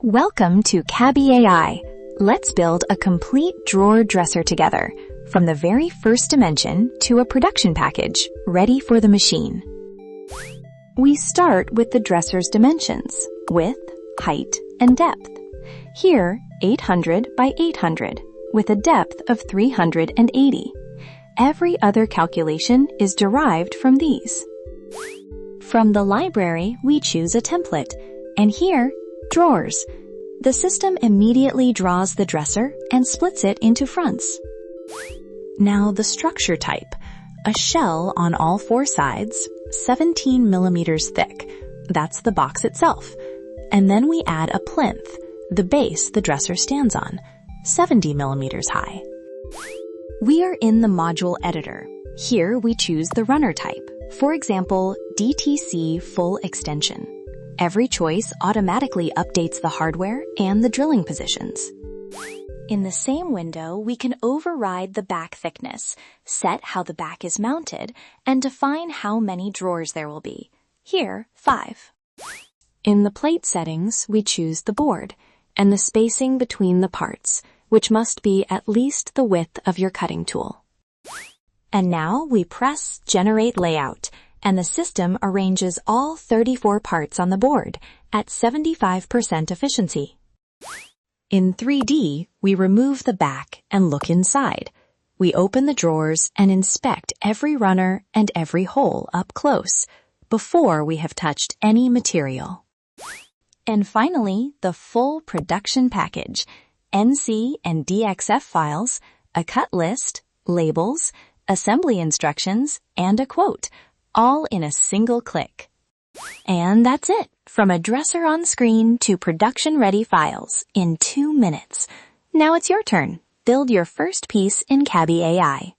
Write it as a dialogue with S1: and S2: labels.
S1: Welcome to CabiAI. Let's build a complete drawer dresser together, from the very first dimension to a production package ready for the machine. We start with the dresser's dimensions: width, height, and depth. Here, 800 by 800, with a depth of 380. Every other calculation is derived from these. From the library, we choose a template, and here, drawers. The system immediately draws the dresser and splits it into fronts. Now the structure type: a shell on all four sides, 17 millimeters thick. That's the box itself. And then we add a plinth, the base the dresser stands on, 70 millimeters high. We are in the module editor. Here we choose the runner type. For example, DTC full extension. Every choice automatically updates the hardware and the drilling positions. In the same window, we can override the back thickness, set how the back is mounted, and define how many drawers there will be. Here, 5. In the plate settings, we choose the board and the spacing between the parts, which must be at least the width of your cutting tool. And now we press Generate Layout, and the system arranges all 34 parts on the board at 75% efficiency. In 3D, we remove the back and look inside. We open the drawers and inspect every runner and every hole up close before we have touched any material. And finally, the full production package: NC and DXF files, a cut list, labels, assembly instructions, and a quote, all in a single click. And that's it, from a dresser on screen to production-ready files in 2 minutes. Now it's your turn. Build your first piece in CabiAI.